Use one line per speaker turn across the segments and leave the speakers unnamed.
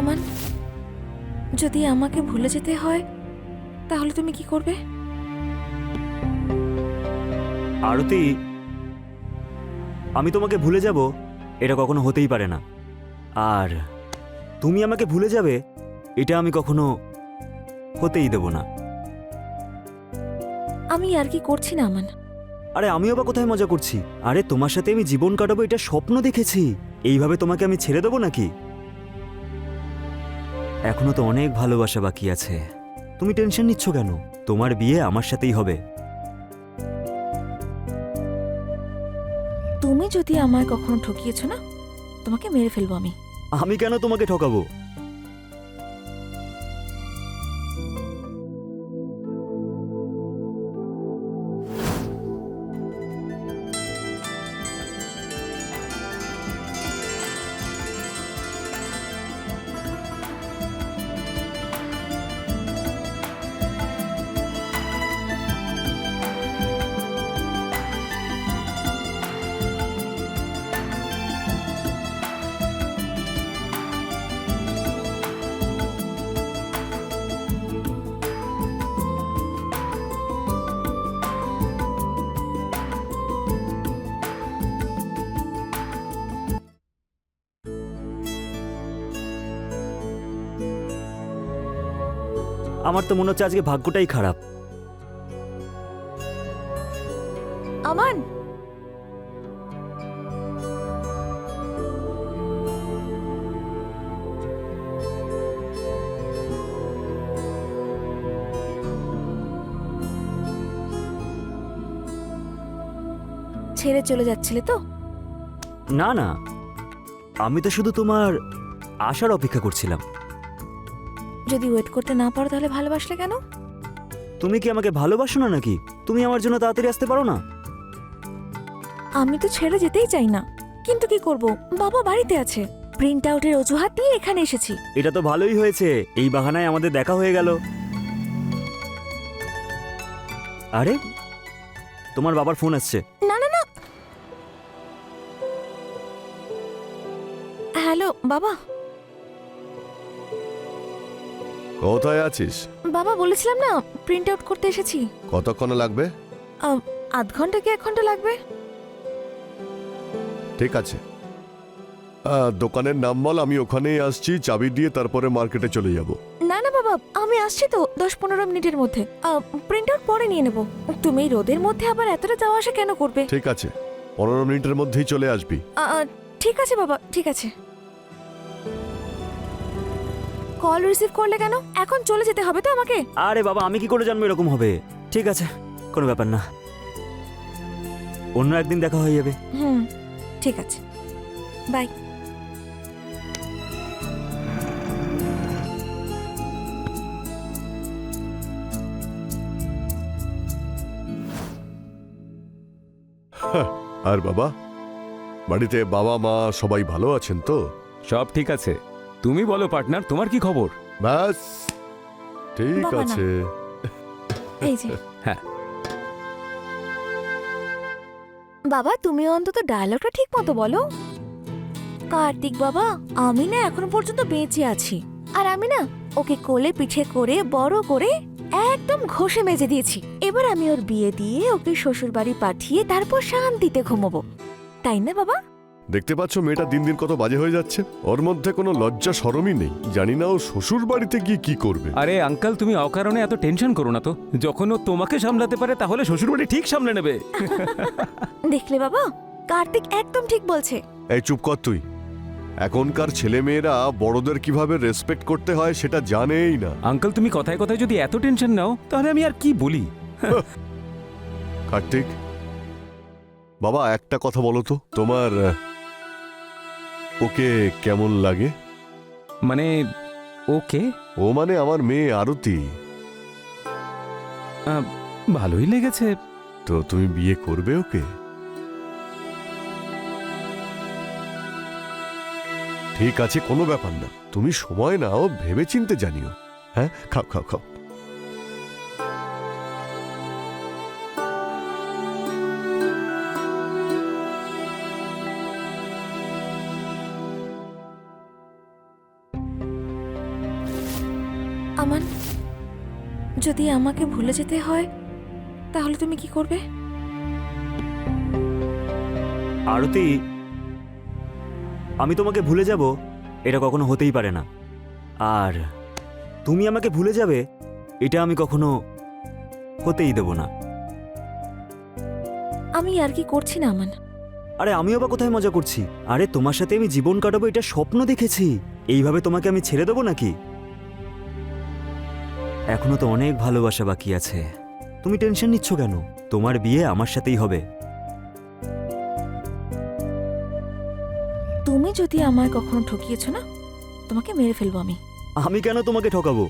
আমান, যদি আমাকে ভুলে যেতে হয় তাহলে তুমি কি করবে?
আরতি, আমি তোমাকে ভুলে যাব এটা কখনো হতেই পারে না। আর তুমি আমাকে ভুলে যাবে এটা আমি কখনো হতেই দেব না।
আমি আর কি করছি না আমান।
আরে আমিও বা কোথায় মজা করছি? আরে তোমার সাথে আমি জীবন কাটাবো এটা স্বপ্ন দেখেছি। এইভাবে তোমাকে আমি ছেড়ে দেবো নাকি? এখনো তো অনেক ভালোবাসা বাকি আছে। তুমি টেনশন নিচ্ছ কেন? তোমার বিয়ে আমার সাথেই হবে।
তুমি যদি আমায় কখনো ঠকিয়েছো না, তোমাকে মেরে ফেলবো আমি।
আমি কেন তোমাকে ঠকাবো? আমার তো মনে হচ্ছে আজকে ভাগ্যটাই খারাপ।
আমান, ছেড়ে চলে যাচ্ছিলে তো?
না না, আমি তো শুধু তোমার আসার অপেক্ষা করছিলাম।
যদি ওয়েট করতে না পারো তাহলে ভালোবাসলে কেন?
তুমি কি আমাকে ভালোবাসো না নাকি? তুমি আমার জন্য তাড়াতাড়ি আসতে পারো না?
আমি তো ছেড়ে যেতেই চাই না, কিন্তু কি করব, বাবা বাড়িতে আছে। প্রিন্ট আউটের অজুহাত দিয়ে এখানে এসেছি।
এটা তো ভালোই হয়েছে, এই বাহানায় আমাদের দেখা হয়ে গেল। আরে তোমার বাবার ফোন আসছে।
না না না। হ্যালো বাবা।
কোথায় আছিস?
বাবা বলেছিলাম না, প্রিন্ট আউট করতে এসেছি।
কতক্ষণ লাগবে?
আধ ঘন্টা কি 1 ঘন্টা লাগবে?
ঠিক আছে, দোকানের নাম বল, আমি ওখানেই আসছি, চাবি দিয়ে তারপরে মার্কেটে চলে যাব।
না না বাবা, আমি আসছি তো 10-15 মিনিটের মধ্যে। প্রিন্ট আউট পরে নিয়ে নেব। তুমি এই রোদের মধ্যে আবার এতটা যাওয়া আসা কেন করবে?
ঠিক আছে, 15 মিনিটের মধ্যেই চলে আসবি।
ঠিক আছে বাবা, ঠিক আছে। কল রিসিভ করলে কেন? এখন চলে যেতে হবে তো আমাকে?
আরে বাবা, আমি কি করে জানবো এরকম হবে? ঠিক আছে, কোনো ব্যাপার না, অন্য একদিন দেখা হয়ে যাবে।
ঠিক আছে, বাই।
আর বাবা, বাড়িতে বাবা মা সবাই ভালো আছেন তো?
সব ঠিক আছে। তুমি বলো পার্টনার, তোমার কি খবর?
ব্যাস ঠিক
বাবা না।
আছে।
এই যে
হ্যাঁ,
বাবা, তুমি অন্তত ডায়লগটা ঠিক মতো বলো। কার্তিক বাবা, আমি না এখনো পর্যন্ত বেঁচে আছি, আর আমি না ওকে কোলে পিঠে করে বড় করে একদম ঘষে মেজে দিয়েছি। এবার আমি ওর বিয়ে দিয়ে ওকে শ্বশুর বাড়ি পাঠিয়ে তারপর শান্তিতে ঘুমোবো, তাই না বাবা?
দেখতে পাচ্ছ মেয়েটা দিন দিন কত বাজে হয়ে যাচ্ছে। ওর মধ্যে কোনো লজ্জা শরমই নেই। জানি না ও শ্বশুর বাড়িতে গিয়ে কি করবে।
আরে আঙ্কেল, তুমি অকারণে এত টেনশন করো না তো। যখন ও তোমাকে সামলাতে পারে তাহলে শ্বশুরবাড়ি ঠিক সামলে নেবে।
দেখলে বাবা, কার্তিক একদম ঠিক বলছে।
এই চুপ কর তুই। এখনকার ছেলে মেয়েরা বড়দের কিভাবে রেসপেক্ট করতে হয় সেটা জানেই না।
আঙ্কেল, তুমি কথায় কথায় যদি এত টেনশন নাও তাহলে আমি আর কি বলি।
কার্তিক বাবা, একটা কথা বলো তো, তোমার ওকে কেমন লাগে?
মানে ওকে
ও মানে আমার মেয়ে আরতি।
ভালোই লেগেছে।
তো তুমি বিয়ে করবে ওকে? ঠিক আছে, কোনো ব্যাপার না, তুমি সময় নাও, ভেবেচিন্তে জানিও। হ্যাঁ, খাও খাও খাও।
আমান, যদি আমাকে ভুলে যেতে হয় তাহলে তুমি কি করবে?
আরতি, আমি তোমাকে ভুলে যাব এটা কখনো হতেই পারে না। আর তুমি আমাকে ভুলে যাবে এটা আমি কখনো হতেই দেব না।
আমি আর কি করছি না আমান।
আরে আমিও বা কোথায় মজা করছি? আরে তোমার সাথে আমি জীবন কাটাবো এটা স্বপ্ন দেখেছি। এইভাবে তোমাকে আমি ছেড়ে দেবো নাকি? এখনো তো অনেক ভালোবাসা বাকি আছে। তুমি টেনশন নিচ্ছ কেন? তোমার বিয়ে আমার সাথেই হবে।
তুমি যদি আমায় কখনো ঠকিয়েছো না, তোমাকে মেরে ফেলবো আমি।
আমি কেন তোমাকে ঠকাবো?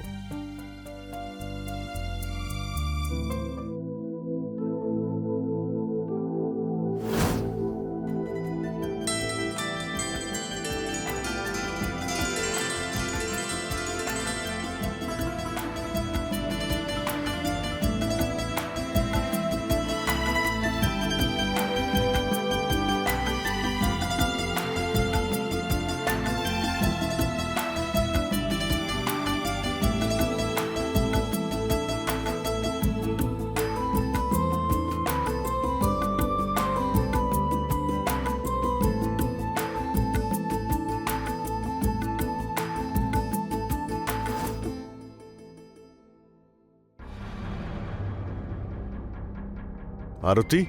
আরতি,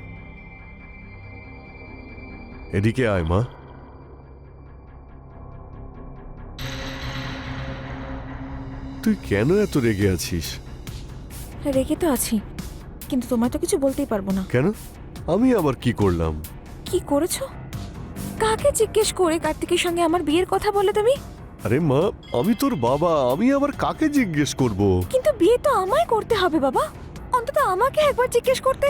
এদিকে আয় মা। তুই কেন এত রেগে আছিস?
রেগে তো আছি, কিন্তু তোমায় তো কিছু বলতেই পারবো না।
কেন? আমি আবার কি করলাম?
কি করেছো? কাকে জিজ্ঞেস করে কার্তিকের সঙ্গে আমার বিয়ের কথা বলে তুমি?
আরে মা, আমি তোর বাবা, আমি আবার কাকে জিজ্ঞেস করব?
কিন্তু বিয়ে তো আমায় করতে হবে বাবা, অন্তত আমাকে একবার জিজ্ঞেস করতে।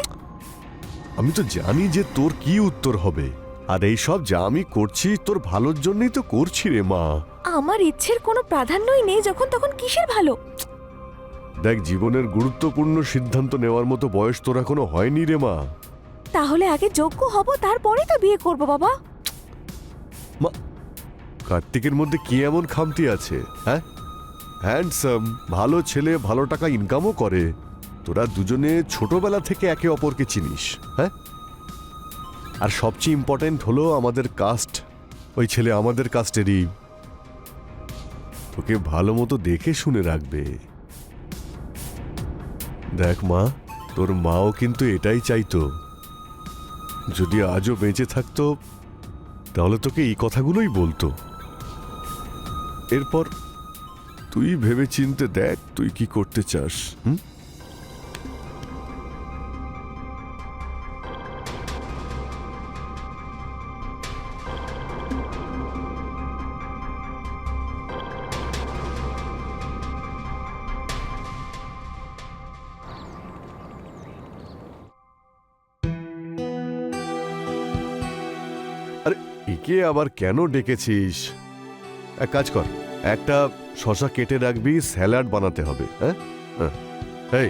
আমি তো জানি যে তোর কি উত্তর হবে, আর এই সব যা আমি করছি তোর ভালোর জন্যই তো করছি রে মা।
আমার ইচ্ছের কোনো প্রাধান্যই নেই যখন তখন কিসের ভালো?
দেখ, জীবনের গুরুত্বপূর্ণ সিদ্ধান্ত নেওয়ার মতো বয়স তোর এখনো হয়নি রে মা।
তাহলে আগে যোগ্য হব, তারপরে তো বিয়ে করব বাবা।
মা, কার্তিকের মধ্যে কি এমন খামতি আছে? হ্যাঁ, হ্যান্ডসাম, ভালো ছেলে, ভালো টাকা ইনকামও করে। তোরা দুজনে ছোটবেলা থেকে একে অপরকে চিনিস। হ্যাঁ, আর সবচেয়ে ইম্পর্টেন্ট হলো আমাদের কাস্ট। ওই ছেলে আমাদের কাস্টেরই। তোকে ভালো মতো দেখে শুনে রাখবে। দেখ মা, তোর মাও কিন্তু এটাই চাইতো। যদি আজও বেঁচে থাকতো তাহলে তোকে এই কথাগুলোই বলতো। এরপর তুই ভেবে চিনতে দেখ তুই কি করতে চাস। হুম? আরে একে আবার কেন ডেকেছিস? এক কাজ কর, একটা শশা কেটে রাখবি, স্যালাড বানাতে হবে। হ্যাঁ হ্যাঁ, এই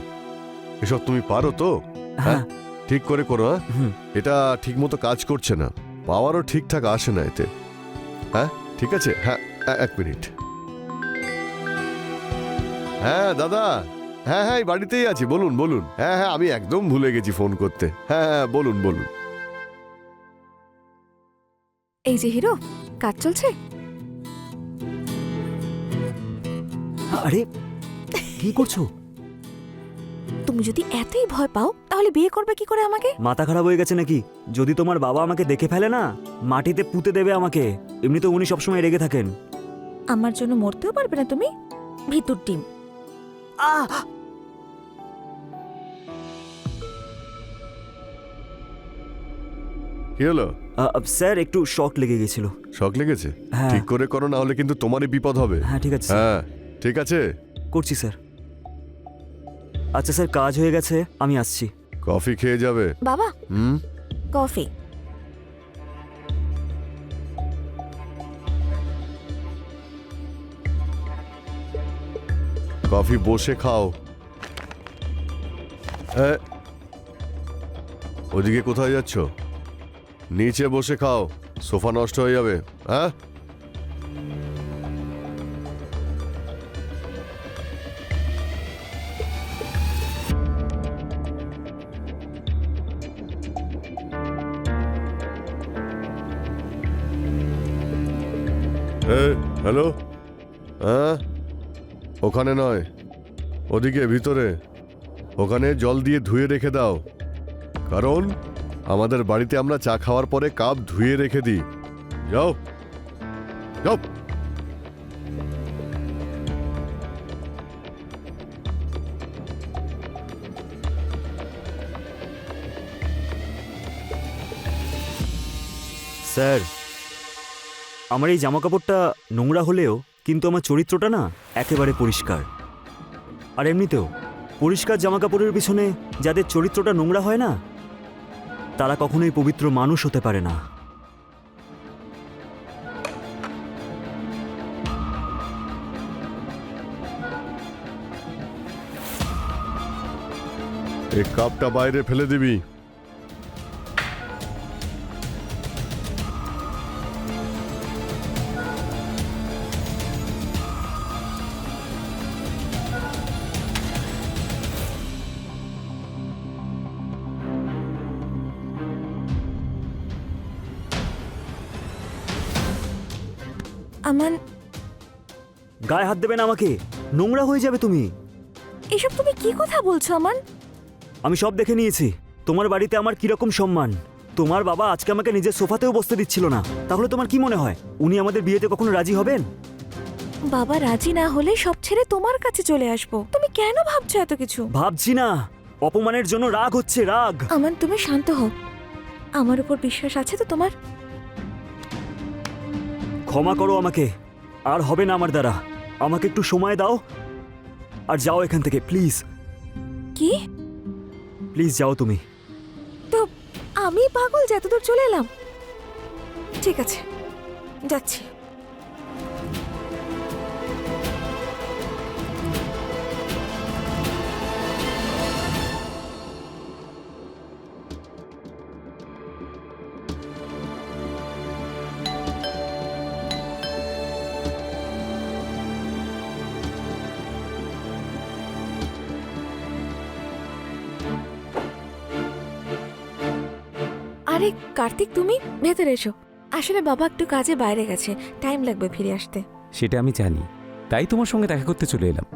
এসব তুমি পারো তো? হ্যাঁ, ঠিক করে করো। হ্যাঁ,
হুম।
এটা ঠিক মতো কাজ করছে না, পাওয়ারও ঠিকঠাক আসে না এতে। হ্যাঁ ঠিক আছে, হ্যাঁ এক মিনিট। হ্যাঁ দাদা, হ্যাঁ হ্যাঁ, এই বাড়িতেই আছি, বলুন বলুন। হ্যাঁ হ্যাঁ, আমি একদম ভুলে গেছি ফোন করতে। হ্যাঁ হ্যাঁ, বলুন বলুন।
এই যে হিরো, কাজ চলছে?
আরে কি করছো?
তুমি যদি এতই ভয় পাও তাহলে বিয়ে করবে কি করে আমাকে?
মাথা খারাপ হয়ে গেছে নাকি? যদি তোমার বাবা আমাকে দেখে ফেলে না, মাটিতে পুঁতে দেবে আমাকে। এমনিতে উনি সবসময় রেগে থাকেন।
আমার জন্য মরতেও পারবে না তুমি, ভিতর টিম।
কি হলো?
স্যার, একটু শক লেগে গেছিল।
শক লেগেছে?
হ্যাঁ।
ঠিক করে করো, না হলে কিন্তু তোমারই বিপদ হবে।
হ্যাঁ ঠিক আছে স্যার।
হ্যাঁ ঠিক আছে,
করছি স্যার। আচ্ছা স্যার, কাজ হয়ে গেছে, আমি আসছি।
কফি খেয়ে যাবে।
বাবা,
হুম,
কফি।
কফি বসে খাও। ওদিকে কোথায় যাচ্ছ? নিচে বসে খাও, সোফা নষ্ট হয়ে যাবে। হ্যাঁ হ্যালো, হ্যাঁ, ওখানে নয়, ওদিকে ভিতরে। ওখানে জল দিয়ে ধুয়ে রেখে দাও, কারণ আমাদের বাড়িতে আমরা চা খাওয়ার পরে কাপ ধুয়ে রেখে দিই। যাও যাও।
স্যার, আমার এই জামা কাপড়টা নোংরা হলেও কিন্তু আমার চরিত্রটা না একেবারে পরিষ্কার। আর এমনিতেও পরিষ্কার জামা কাপড়ের পিছনে যাদের চরিত্রটা নোংরা হয় না, তারা কখনোই পবিত্র মানুষ হতে পারে না।
এই কাপটা বাইরে ফেলে দিবি।
আমান,
গায়ে হাত দেবে না আমাকে, নোংরা হয়ে যাবে তুমি।
এসব তুমি কি কথা বলছো আমান?
আমি সব দেখে নিয়েছি, তোমার বাড়িতে আমার কিরকম সম্মান। তোমার বাবা আজকে আমাকে নিজের সোফাতেও বসতে দিচ্ছিল না। তাহলে তোমার কি মনে হয় উনি আমাদের বিয়েতে কখনো রাজি হবেন?
বাবা রাজি না হলে সব ছেড়ে তোমার কাছে চলে আসবো। তুমি কেন ভাবছো এত কিছু?
ভাবছি না, অপমানের জন্য রাগ হচ্ছে, রাগ।
আমান, তুমি শান্ত হও। আমার উপর বিশ্বাস আছে তো তোমার?
ক্ষমা করো আমাকে, আর হবে না আমার দ্বারা। আমাকে একটু সময় দাও আর যাও এখান থেকে, প্লিজ।
কি?
প্লিজ যাও তুমি।
তো আমি পাগল যে এতদূর চলে এলাম? ঠিক আছে, যাচ্ছি। আরে কার্তিক, তুমি ভেতরে এসো। আসলে বাবা একটু কাজে বাইরে গেছে, টাইম লাগবে ফিরে আসতে।
সেটা আমি জানি, তাই তোমার সঙ্গে দেখা করতে চলে এলাম।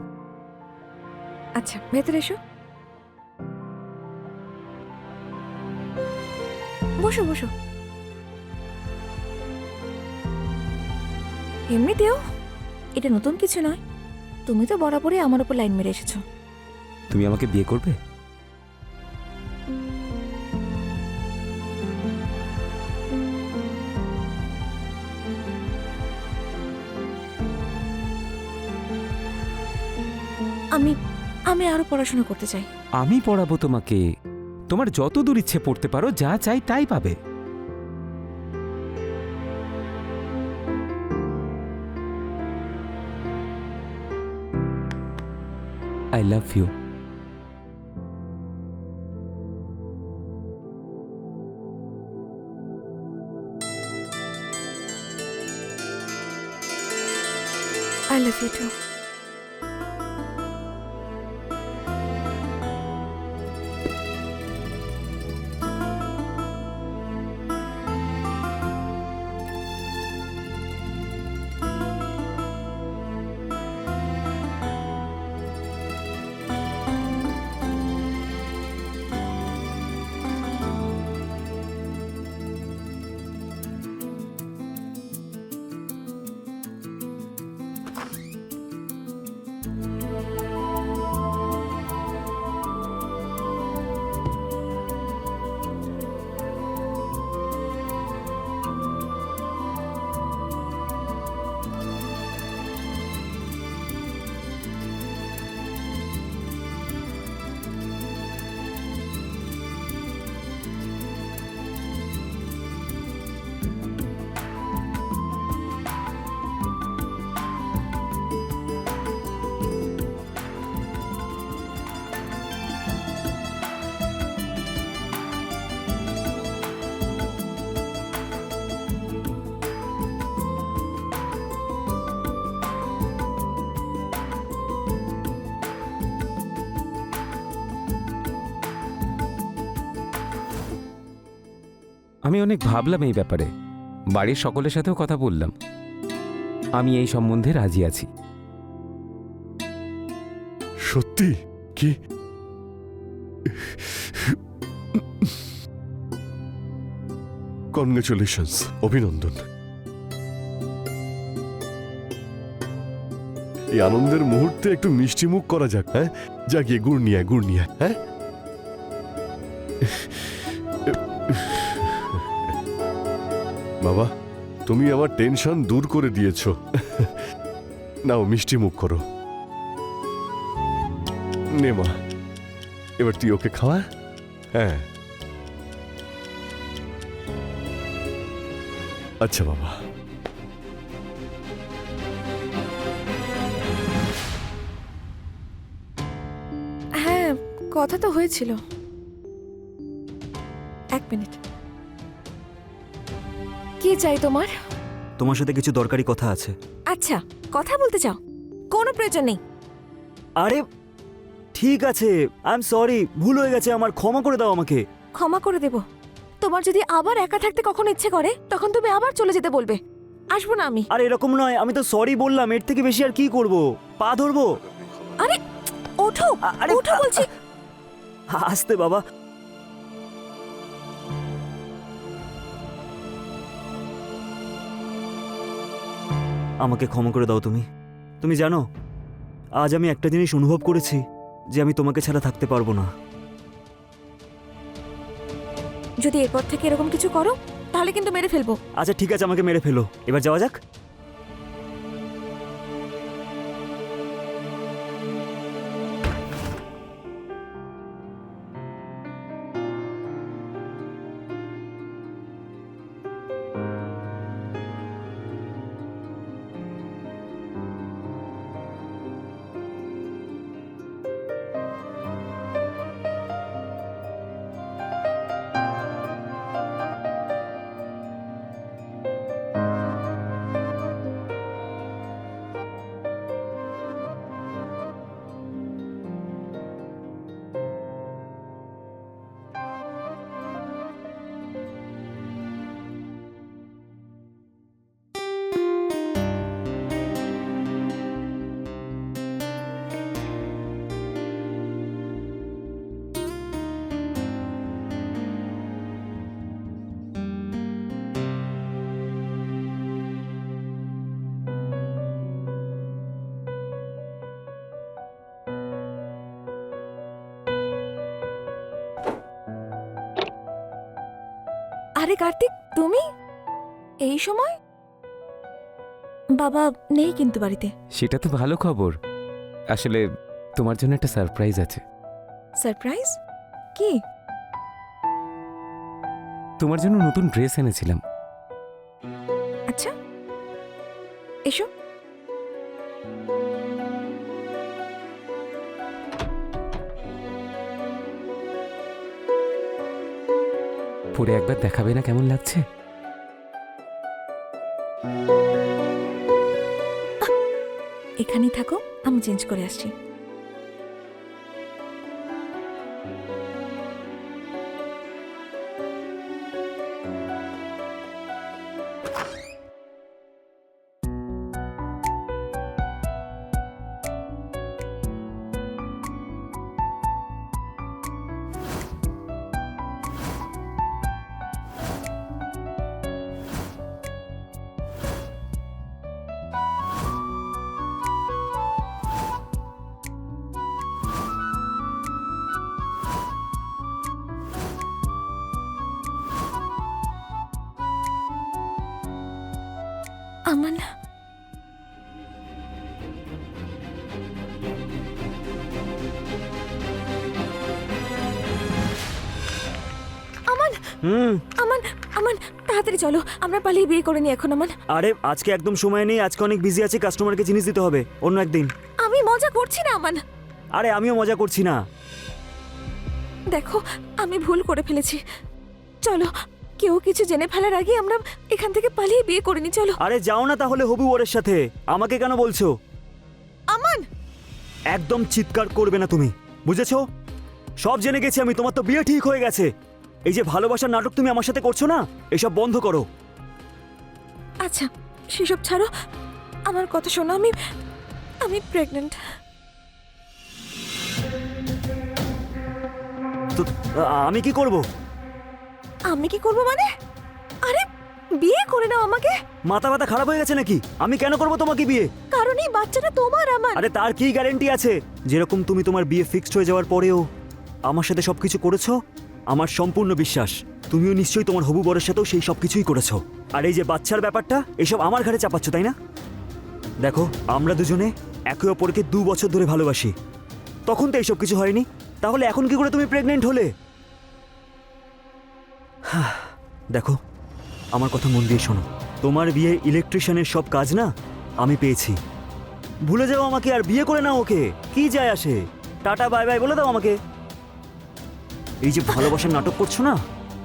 আচ্ছা, ভেতরে এসো। বসো বসো। এমনিতেও এটা নতুন কিছু নয়, তুমি তো বরাবরই আমার উপর লাইন মেরে এসেছো।
তুমি আমাকে বিয়ে করবে?
আমি আমি আরো পড়াশোনা করতে চাই।
আমি পড়াবো তোমাকে, তোমার যত দূর ইচ্ছে পড়তে পারো, যা চাই তাই পাবে। I love you.
I love you too.
আমি অনেক ভাবলাম এই ব্যাপারে, বাড়ির সকলের সাথেও কথা বললাম। আমি এই সম্বন্ধে রাজি আছি।
সত্যি? কি? কনগ্রেচুলেশনস, অভিনন্দন। এই আনন্দের মুহূর্তে একটু মিষ্টি মুখ করা যাক। হ্যাঁ, যা গিয়ে গুড় নিয়ে আয়, গুড় নিয়ে আয়, হ্যাঁ। বাবা, তুমি আমার টেনশন দূর করে দিয়েছো। নাও মিষ্টি মুখ করো। নে মা, এবার তুই ওকে খাওয়া। হ্যাঁ, আচ্ছা বাবা।
হ্যাঁ, কথা তো হয়েছিল। এক মিনিট। কি চাই তোমার?
তোমার সাথে কিছু দরকারি কথা আছে।
আচ্ছা, কথা বলতে চাও? কোনো প্রয়োজন নেই।
আরে ঠিক আছে, আই এম সরি, ভুল হয়ে গেছে আমার, ক্ষমা করে দাও আমাকে।
ক্ষমা করে দেব। তোমার যদি আবার একা থাকতে কখনো ইচ্ছে করে তখন তুমি আবার চলে যেতে বলবে, আসবো না আমি।
আরে এরকম নয়, আমি তো সরি বললাম, এর থেকে বেশি আর কি করব? পা ধরবো?
আরে ওঠো,
আরে
ওঠো বলছি।
আস্তে বাবা। আমাকে ক্ষমা করে দাও তুমি। তুমি জানো, আজ আমি একটা জিনিস অনুভব করেছি, যে আমি তোমাকে ছাড়া থাকতে পারবো না।
যদি এরপর থেকে এরকম কিছু করো তাহলে কিন্তু মেরে ফেলবো।
আচ্ছা ঠিক আছে, আমাকে মেরে ফেলো, এবার যাওয়া যাক।
আরে কার্তিক, তুমি এই সময়? বাবা নেই কিন্তু বাড়িতে।
সেটা তো ভালো খবর। আসলে তোমার জন্য একটা সারপ্রাইজ আছে।
সারপ্রাইজ? কি?
তোমার জন্য নতুন ড্রেস এনেছিলাম।
আচ্ছা, এসো।
পরে একবার দেখাবে না কেমন লাগছে?
এখানেই থাকো, আমি চেঞ্জ করে আসছি। আমান, আমান, আমান, আমান, তাড়াতাড়ি চলো, আমরা পালিয়ে বিয়ে করে নি এখন। আমান,
আরে আজকে একদম সময় নেই, আজকে অনেক বিজি আছি, কাস্টমারকে জিনিস দিতে হবে, অন্য একদিন।
আমি মজা করছি না আমান।
আরে আমিও মজা করছি না।
দেখো, আমি ভুল করে ফেলেছি। চলো, কেউ কিছু জেনে ফেলার আগে আমরা এখান থেকে পালিয়ে বিয়ে করে নি। চলো।
আরে যাও না তাহলে হবু ওরের সাথে, আমাকে কেন বলছো?
আমান,
একদম চিৎকার করবে না তুমি, বুঝেছো? সব জেনে গেছি আমি, তোমার তো বিয়ে ঠিক হয়ে গেছে। এই যে ভালোবাসার নাটক তুমি আমার সাথে করছো না, এসব বন্ধ করো।
আচ্ছা সেসব ছাড়ো, আমার কথা শোনো, আমি প্রেগনেন্ট।
তো আমি কি করব?
আমি কি করব মানে? আরে বিয়ে করে নাও আমাকে।
মাথা ব্যথা খারাপ হয়ে গেছে নাকি? আমি কেন করব তোমাকে বিয়ে?
কারণ এই বাচ্চাটা তোমার আমার।
আরে তার কি গ্যারান্টি আছে? যেরকম তুমি তোমার বিয়ে ফিক্সড হয়ে যাওয়ার পরেও আমার সাথে সবকিছু করেছো, আমার সম্পূর্ণ বিশ্বাস তুমিও নিশ্চয়ই তোমার হবু বরের সাথেও সেই সব কিছুই করেছো। আর এই যে বাচ্চার ব্যাপারটা, এসব আমার ঘাড়ে চাপাচ্ছ, তাই না? দেখো, আমরা দুজনে একে অপরকে 2 বছর ধরে ভালোবাসি, তখন তো এইসব কিছু হয়নি। তাহলে এখন কি করে তুমি প্রেগনেন্ট হলে? দেখো, আমার কথা মন দিয়ে শোনো। তোমার বিয়ে ইলেকট্রিশিয়ানের সব কাজ না আমি পেয়েছি। ভুলে যাও আমাকে আর বিয়ে করে নাও ওকে, কি যায় আসে? টাটা বাই বাই বলে দাও আমাকে। এই যে ভালোবাসার নাটক করছো না,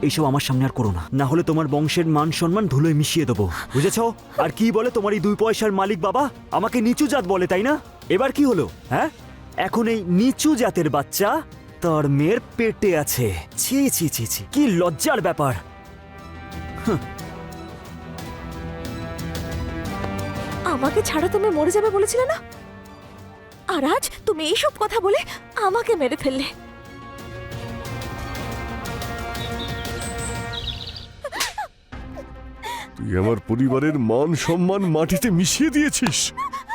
এইসব আমার সামনে আর করো না, না হলে তোমার বংশের মান সম্মান ধুলোয় মিশিয়ে দেবো, বুঝেছো? আর কি বলে তোমার এই 2 পয়সার মালিক বাবা আমাকে নিচু জাত বলে, তাই না? এবার কি হলো? হ্যাঁ, এখন এই নিচু জাতের বাচ্চা তার মেয়ের পেটে আছে। ছি ছি ছি ছি, কি লজ্জার ব্যাপার।
আমাকে ছাড়া তুমি মরে যাবে বলেছিলে না, আর আজ তুমি এইসব কথা বলে আমাকে মেরে ফেললে।
তুই আমার পরিবারের মান সম্মান মাটিতে মিশিয়ে দিয়েছিস।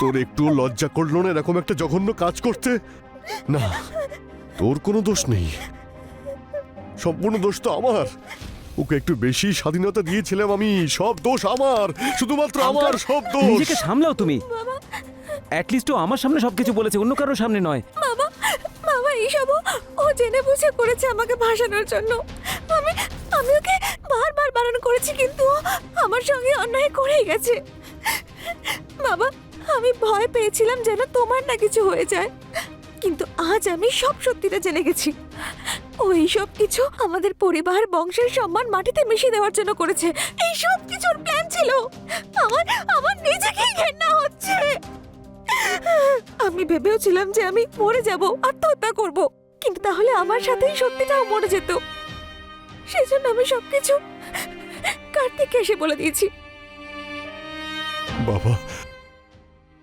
তোর একটু লজ্জা করলো না এরকম একটা জঘন্য কাজ করতে? না, তোর কোনো দোষ নেই, সম্পূর্ণ দোষ তো আমার। ওকে একটু বেশি স্বাধীনতা দিয়েছিলাম আমি, সব দোষ আমার, শুধুমাত্র আমার সব দোষ।
নিজেকে সামলাও তুমি। অ্যাটলিস্ট ও আমার সামনে সবকিছু বলেছে, অন্য কারোর সামনে নয়।
বাবা, বাবা, এইসব ও জেনে বুঝে করেছে আমাকে ভাসানোর জন্য। আমি ওকে বারবার বারণ করেছি, কিন্তু ও আমার সঙ্গে অন্যায় করেই গেছে। বাবা, আমি ভয় পেয়েছিলাম যেন তোমার না কিছু হয়ে যায়, কিন্তু আজ আমি সব সত্যিটা জেনে গেছি। ওই সব কিছু আমাদের পরিবার বংশের সম্মান মাটিতে মিশিয়ে দেওয়ার জন্য করেছে। এই সব কিছুর প্ল্যান ছিল। আমার নিজেকেই ঘেন্না হচ্ছে। আমি ভেবেওছিলাম যে আমি মরে যাব, আত্মহত্যা করব, কিন্তু তাহলে আমার সাথেই সত্যিটাও মরে যেত। সেজন্য আমি সবকিছু কার্তিককে এসে বলে দিয়েছি।
বাবা,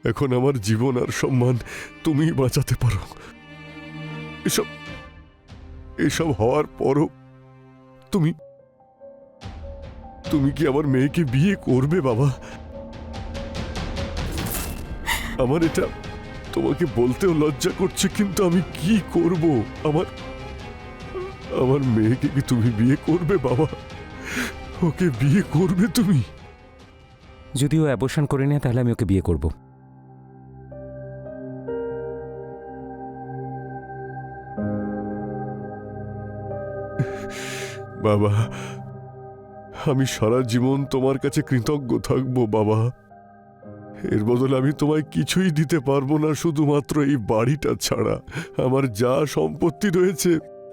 এখন আমার জীবন আর সম্মান তুমি বাঁচাতে পারো। এসব হওয়ার পরও তুমি কি আমার মেয়েকে বিয়ে করবে বাবা? আমার এটা তোমাকে বলতেও লজ্জা করছে, কিন্তু আমি কি করব? আমার মেয়েকে কি তুমি বিয়ে করবে বাবা? ওকে বিয়ে করবে তুমি?
যদি ও অ্যাবর্শন করে নেয় তাহলে আমি ওকে বিয়ে করব।
বাবা, আমি সারা জীবন তোমার কাছে কৃতজ্ঞ থাকবো বাবা। এর বদলে আমি তোমায় কিছুই দিতে পারবো না, শুধুমাত্র এই বাড়িটা ছাড়া। আমার যা সম্পত্তি রয়েছে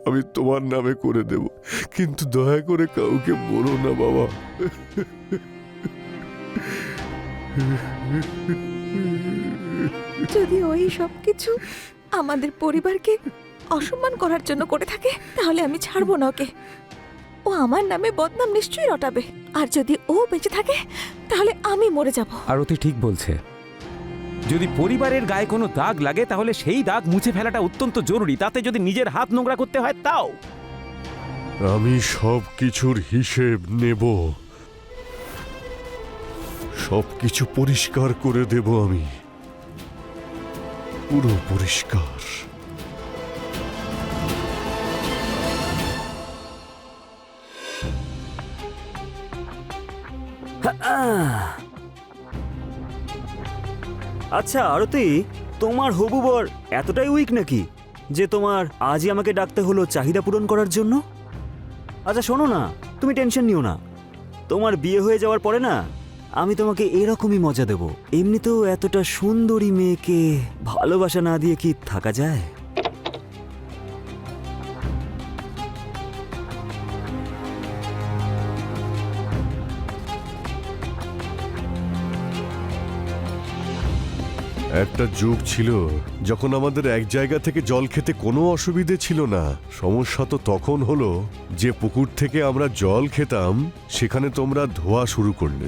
আমি তোমার নামে করে দেব, কিন্তু দয়া করে কাউকে বলো না বাবা।
যদি ওই সব কিছু আমাদের পরিবারকে অসম্মান করার জন্য করে থাকে, তাহলে আমি ছাড়বো না ওকে। ও আমার নামে বদনাম নিশ্চয়ই রটাবে, আর যদি ও বেঁচে থাকে তাহলে আমি মরে যাব।
আরতি ঠিক বলছে। যদি পরিবারের গায়ে কোনো দাগ লাগে তাহলে সেই দাগ মুছে ফেলাটা অত্যন্ত জরুরি, তাতে যদি নিজের হাত নোংরা করতে হয় তাও।
আমি সব কিছুর হিসেব নেব, সবকিছু পরিষ্কার করে দেব আমি, পুরো পরিষ্কার।
আচ্ছা আরতি, তোমার হবু বর এতটাই উইক নাকি যে তোমার আজই আমাকে ডাকতে হলো চাহিদা পূরণ করার জন্য? আচ্ছা শোনো না, তুমি টেনশন নিও না, তোমার বিয়ে হয়ে যাওয়ার পরে না আমি তোমাকে এরকমই মজা দেব। এমনিতেও এতটা সুন্দরী মেয়েকে ভালোবাসা না দিয়ে কি থাকা যায়?
একটা যুগ ছিল যখন আমাদের এক জায়গা থেকে জল খেতে কোনো অসুবিধে ছিল না। সমস্যা তো তখন হলো যে পুকুর থেকে আমরা জল খেতাম, সেখানে তোমরা ধোয়া শুরু করলে।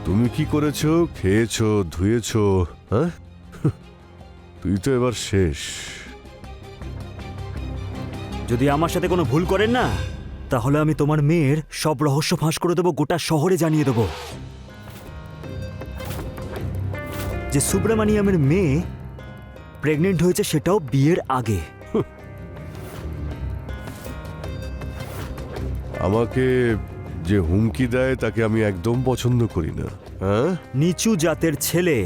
তুমি কি করেছো, খেয়েছো, ধুয়েছো, হ্যাঁ? তুই তো এবার শেষ।
যদি আমার সাথে কোনো ভুল করেন না, তাহলে আমি তোমার মেয়ের সব রহস্য ফাঁস করে দেবো, গোটা শহরে জানিয়ে দেবো যে সুব্রামানিয়ামের মেয়ে প্রেগনেন্ট হয়েছে, সেটাও বিয়ের আগে।
আমাকে যে হুমকি দেয় তাকে আমি একদম পছন্দ করি না। হ্যাঁ,
নিচু জাতের ছেলে।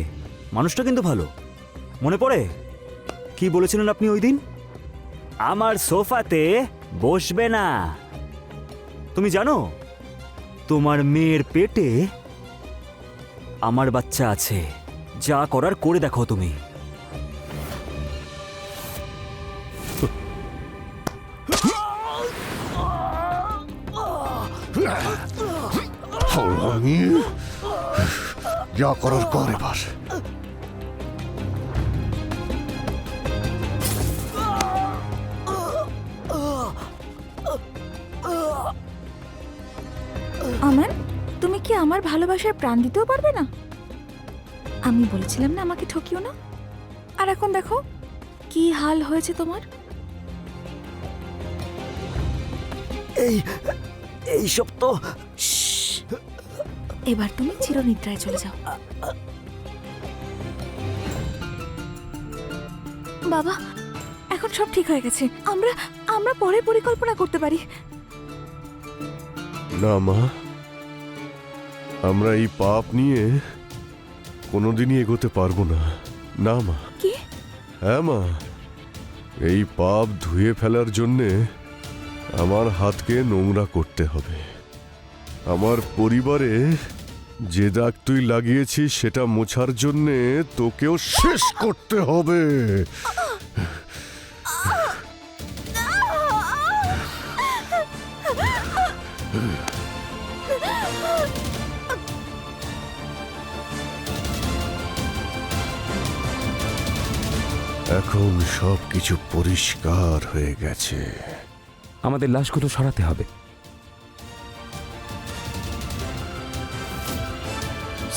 মানুষটা কিন্তু ভালো। মনে পড়ে কি বলেছিলেন আপনি ওই দিন? আমার সোফাতে বসবে না। তুমি জানো তোমার মেয়ের পেটে আমার বাচ্চা আছে। যা করার করে দেখো তুমি।
আমি যা করার কর এবার।
আমান, তুমি কি আমার ভালোবাসার প্রাণ দিতেও পারবে না? আমি বলেছিলাম না আমাকে ঠকিও না। আর এখন দেখো কি হাল হয়েছে তোমার।
এইসব তো
এবার তুমি চিরনিদ্রায় চলে যাও। বাবা, এখন সব ঠিক হয়ে গেছে। আমরা আমরা পরে পরিকল্পনা করতে পারি।
না মা, আমরা এই পাপ নিয়ে কোনোদিনই এগোতে পারবো না। না মা।
কি?
হ্যাঁ মা, এই পাপ ধুয়ে ফেলার জন্যে আমার হাতকে নোংরা করতে হবে। আমার পরিবারে যে দাগ তুই লাগিয়েছিস সেটা মোছার জন্যে তোকেও শেষ করতে হবে। এখন সব কিছু পরিষ্কার হয়ে গেছে।
আমাদের লাশগুলো সরাতে হবে।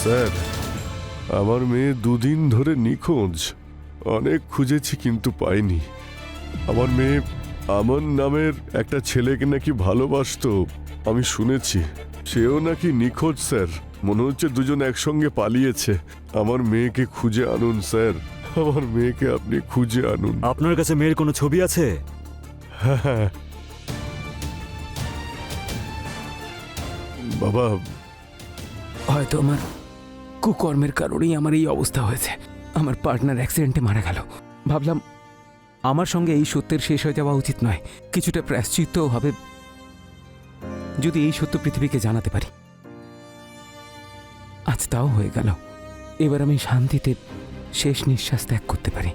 স্যার, আমার মেয়ে দুদিন ধরে নিখোঁজ। অনেক খুঁজেছি কিন্তু পাইনি। আমার মেয়ে আমন নামের একটা ছেলেকে নাকি ভালোবাসতো, আমি শুনেছি। সেও নাকি নিখোঁজ স্যার। মনে হচ্ছে দুজন একসঙ্গে পালিয়েছে। আমার মেয়েকে খুঁজে আনুন স্যার, আমার মেয়েকে আপনি খুঁজে আনুন।
আপনার কাছে মেয়ের কোনো ছবি আছে?
হ্যাঁ বাবা,
হয়তো আমার কুকর্মের কারণেই আমার এই অবস্থা হয়েছে। আমার পার্টনার অ্যাক্সিডেন্টে মারা গেল। ভাবলাম আমার সঙ্গে এই সত্যের শেষ হয়ে যাওয়া উচিত নয়। কিছুটা প্রায়শ্চিত্তও হবে যদি এই সত্য পৃথিবীকে জানাতে পারি। আজ তাও হয়ে গেল। এবার আমি শান্তিতে শেষ নিঃশ্বাস ত্যাগ করতে পারি।